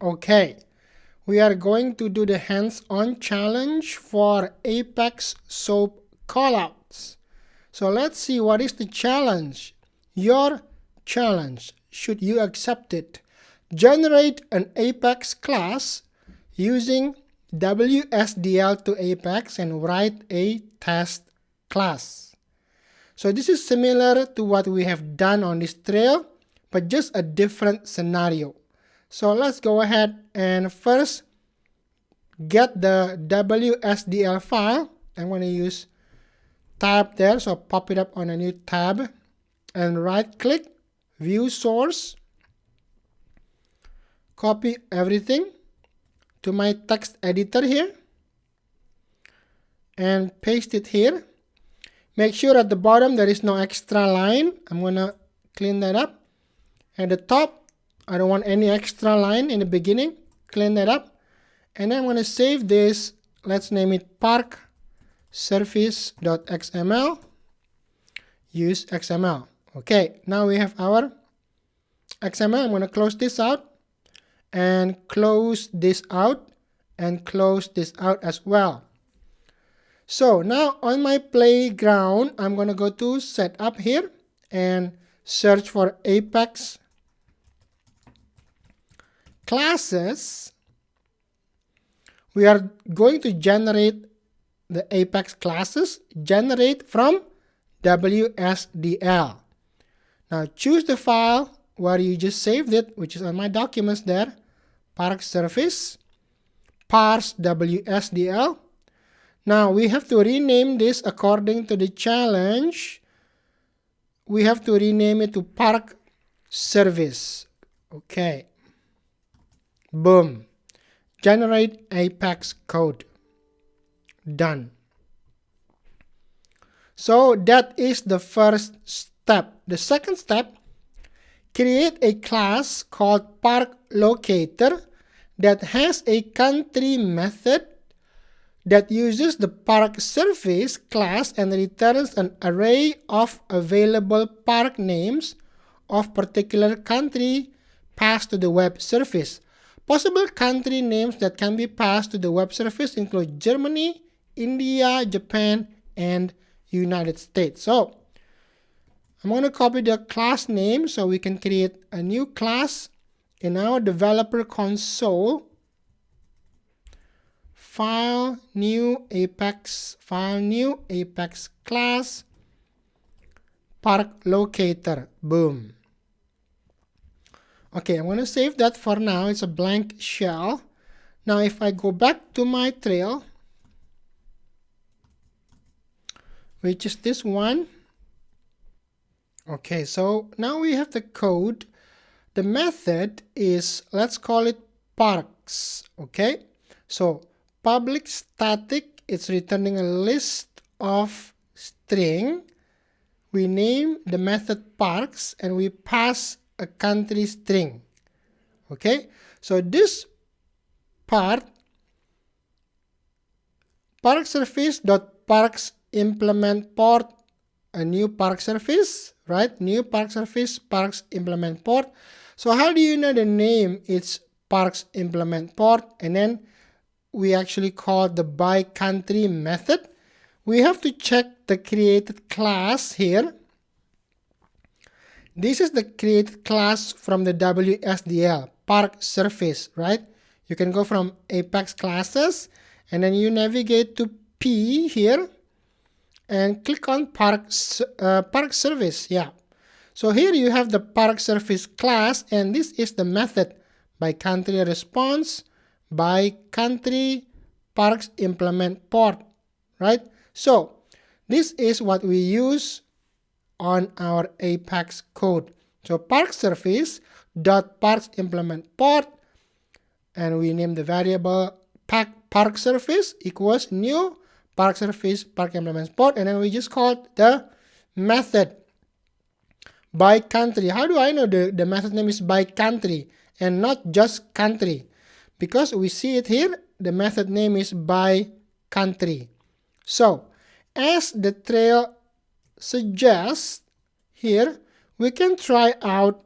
Okay, we are going to do the hands-on challenge for Apex SOAP callouts. So let's see what is the challenge. Your challenge, should you accept it, generate an Apex class using WSDL to Apex and write a test class. So this is similar to what we have done on this trail, but just a different scenario. So let's go ahead and first get the WSDL file. I'm going to use tab there, so pop it up on a new tab and right click, view source, copy everything to my text editor here and paste it here. Make sure at the bottom there is no extra line. I'm going to clean that up. At the top, I don't want any extra line in the beginning. Clean that up. And then I'm going to save this. Let's name it parksService.xml. Use XML. Okay, now we have our XML. I'm going to close this out and close this out and close this out as well. So now on my playground, I'm going to go to setup here and search for Apex classes. We are going to generate the Apex classes, generate from WSDL. Now choose the file where you just saved it, which is on my documents there, ParkService, Parse WSDL. Now we have to rename this according to the challenge. We have to rename it to ParkService. Okay. Boom. Generate Apex code. Done. So that is the first step. The second step, create a class called ParkLocator that has a country method that uses the ParkService class and returns an array of available park names of particular country passed to the web service. Possible country names that can be passed to the web service include Germany, India, Japan, and United States. So I'm going to copy the class name so we can create a new class in our developer console. File, new Apex class, ParkLocator. Boom. Okay, I'm going to save that for now. It's a blank shell. Now if I go back to my trail, which is this one. Okay, so now we have the code. The method is, let's call it parks. Okay, so public static, it's returning a list of string. We name the method parks and we pass a country string. Okay, so this part, ParkService.parks implement port, a new ParkService, right? New ParkService, parks implement port. So how do you know the name? It's parks implement port, and then we actually call the by country method. We have to check the created class here. This is the created class from the WSDL, ParkService, right? You can go from Apex classes and then you navigate to P here and click on ParkService. Yeah. So here you have the ParkService class and this is the method by country response, by country parks implement port, right? So this is what we use on our Apex code. So ParkService.parks implement port, and we name the variable ParkService equals new ParkService park implement port, and then we just call the method by country. How do I know the method name is by country and not just country? Because we see it here, the method name is by country. So as the trail suggests here, we can try out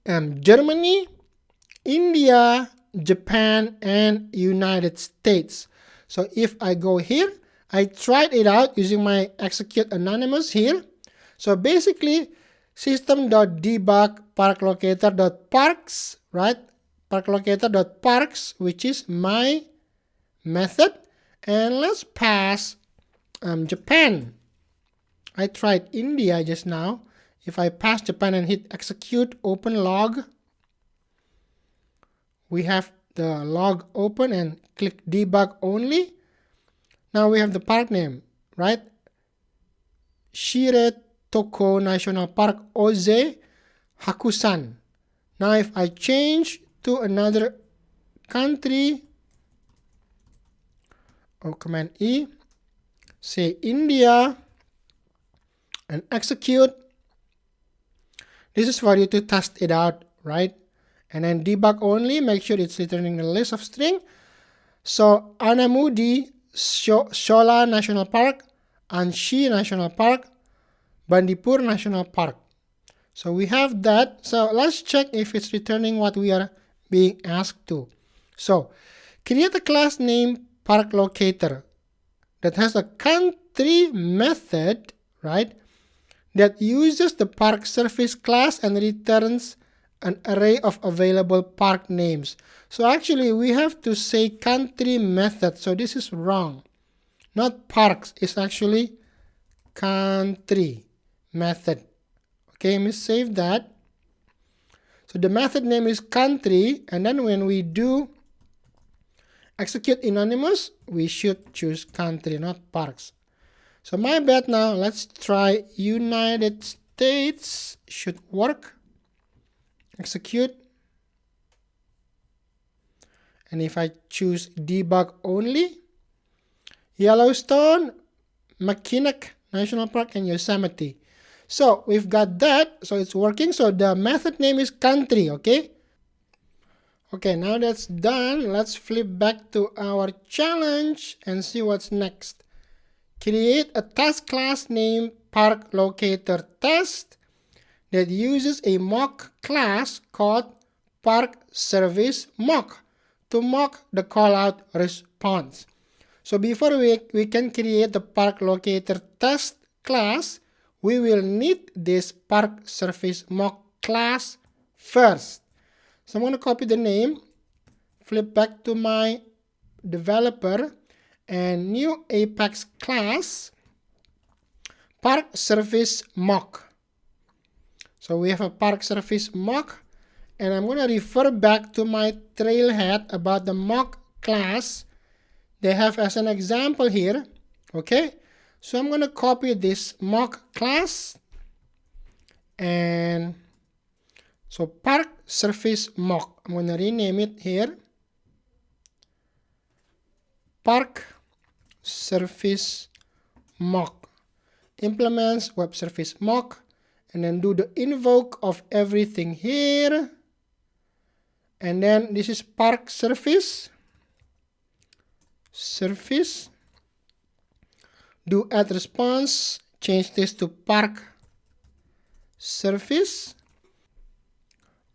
Germany, India, Japan, and United States. So if I go here, I tried it out using my execute anonymous here. So basically, system.debug parkLocator.parks, right? ParkLocator.parks, which is my method. And let's pass Japan. I tried India just now. If I pass Japan and hit execute open log, we have the log open and click debug only. Now we have the park name, right? Shire Toko National Park Oze Hakusan. Now if I change to another country, or Command E, say India, and execute. This is for you to test it out, right? And then debug only, make sure it's returning the list of string. So Anamudi Shola National Park, Anshi National Park, Bandipur National Park. So we have that. So let's check if it's returning what we are being asked to. So create a class named ParkLocator that has a country method, right, that uses the ParkService class and returns an array of available park names. So actually we have to say country method. So this is wrong. Not parks, it's actually country method. Okay, let me save that. So the method name is country, and then when we do execute anonymous, we should choose country, not parks. So my bad now. Let's try United States. Should work. Execute. And if I choose debug only, Yellowstone, Mackinac National Park, and Yosemite. So we've got that. So it's working. So the method name is country. Okay. Okay, now that's done. Let's flip back to our challenge and see what's next. Create a test class named ParkLocator test that uses a mock class called ParkService mock to mock the callout response. So before we can create the ParkLocator test class, we will need this ParkService mock class first. So I'm going to copy the name, flip back to my developer, and new Apex class, ParkService mock. So we have a ParkService mock, and I'm going to refer back to my Trailhead about the mock class they have as an example here. Okay, so I'm going to copy this mock class, and so ParkService mock, I'm going to rename it here, ParkService mock, implements web service mock, and then do the invoke of everything here. And then this is ParkService service, do add response, change this to ParkService.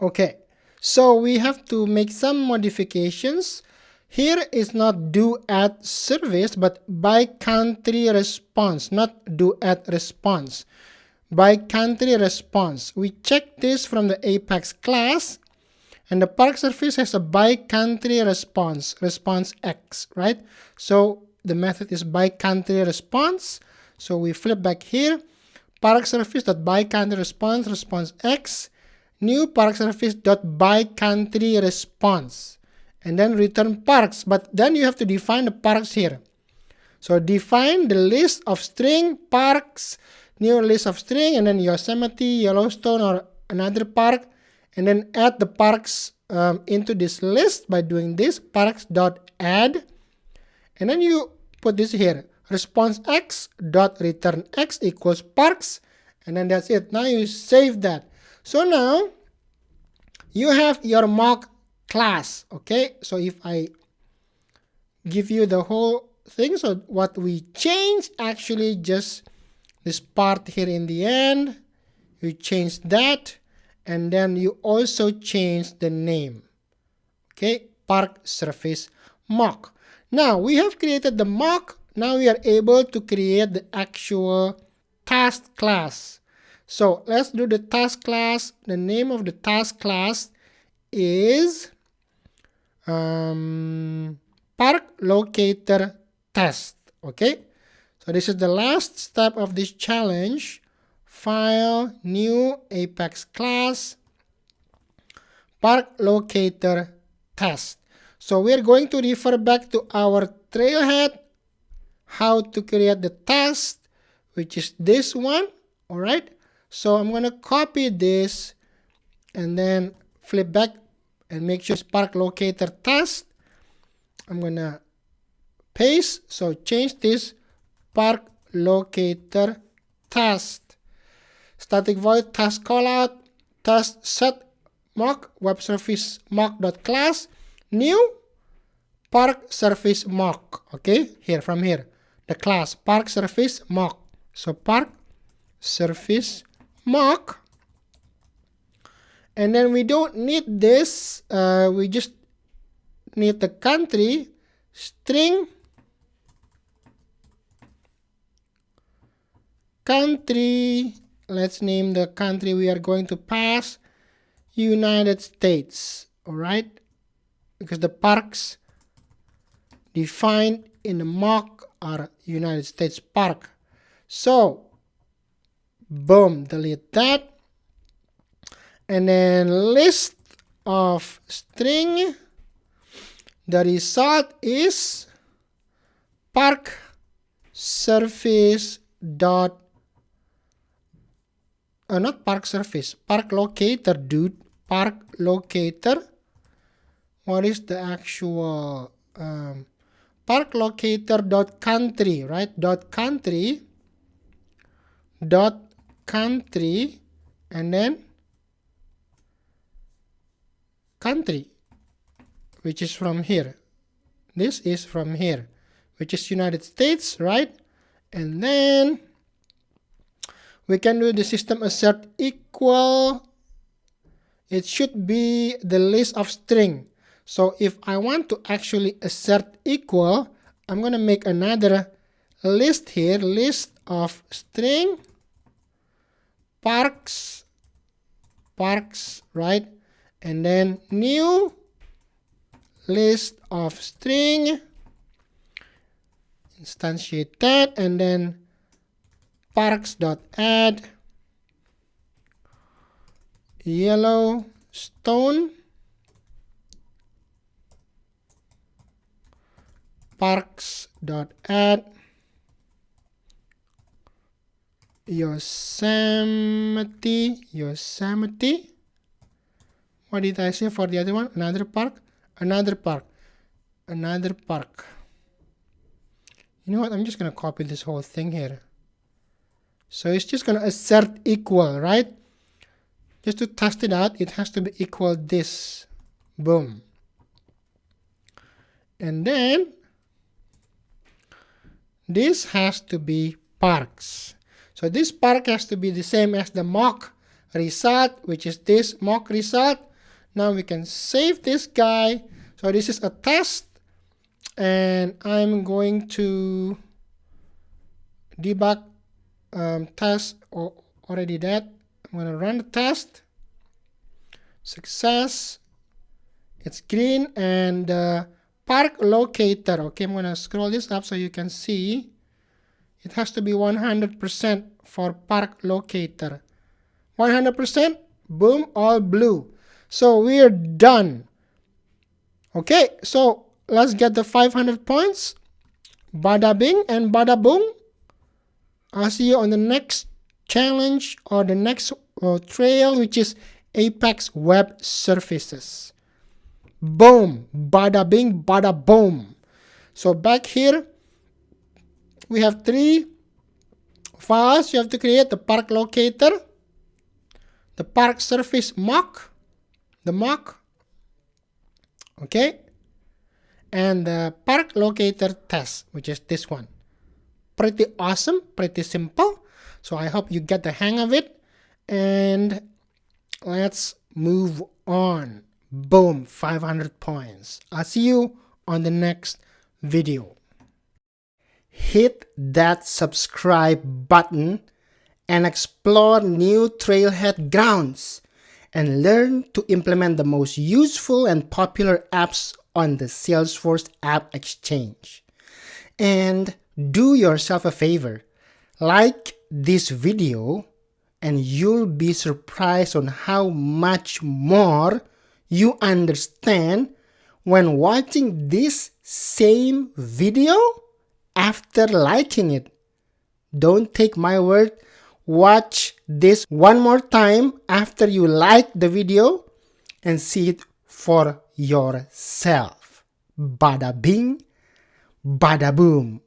Okay, so we have to make some modifications. Here is not do add service, but by country response, not do add response. By country response. We check this from the Apex class, and the ParkService has a by country response, response X, right? So the method is by country response. So we flip back here, ParkService.byCountry response, response X, new ParkService.byCountry response, and then return parks. But then you have to define the parks here. So define the list of string parks, new list of string, and then Yosemite, Yellowstone, or another park, and then add the parks into this list by doing this parks.add, and then you put this here, response x dot return x equals parks, and then that's it. Now you save that. So now you have your mock class. Okay, so if I give you the whole thing, so what we change actually just this part here in the end, you change that, and then you also change the name. Okay, ParkService mock. Now we have created the mock. Now we are able to create the actual task class. So let's do the task class. The name of the task class is ParkLocator test. Okay, so this is the last step of this challenge. File, new Apex class, ParkLocator test. So we're going to refer back to our Trailhead, how to create the test, which is this one. All right, so I'm going to copy this and then flip back and make sure it's ParkLocator test. I'm going to paste, so change this ParkLocator test. Static void task callout, test set mock web service mock.class, new ParkService mock. Okay, here from here, the class ParkService mock. So ParkService mock, and then we don't need this. We just need the country string country. Let's name the country we are going to pass United States. All right, because the parks defined in the mock are United States park. So boom, delete that, and then list of string. The result is ParkService dot not ParkService, ParkLocator, dude. ParkLocator. What is the actual ParkLocator dot country, right? Dot country, and then country, which is from here. This is from here, which is United States, right? And then we can do the system assert equal. It should be the list of string. So if I want to actually assert equal, I'm going to make another list here, list of string parks, right? And then new list of string, instantiate that, and then parks.add Yellowstone, parks.add Yosemite. What did I say for the other one? Another park. You know what? I'm just going to copy this whole thing here. So it's just going to assert equal, right? Just to test it out, it has to be equal this. Boom. And then this has to be parks. So this park has to be the same as the mock result, which is this mock result. Now we can save this guy. So this is a test, and I'm going to debug test, or already that. I'm going to run the test. Success. It's green, and ParkLocator. Okay, I'm going to scroll this up so you can see. It has to be 100% for ParkLocator. 100%, boom, all blue. So we're done. Okay, so let's get the 500 points. Bada bing and bada boom. I'll see you on the next challenge or the next trail, which is Apex Web Services. Boom, bada bing, bada boom. So back here, we have 3 files you have to create: the ParkLocator, the ParkService mock, the mock, okay, and the ParkLocator test, which is this one. Pretty awesome, pretty simple. So I hope you get the hang of it. And let's move on. Boom, 500 points. I'll see you on the next video. Hit that subscribe button and explore new Trailhead grounds and learn to implement the most useful and popular apps on the Salesforce App Exchange. And do yourself a favor, like this video, and you'll be surprised on how much more you understand when watching this same video after liking it. Don't take my word. Watch this one more time after you like the video and see it for yourself. Bada bing, bada boom.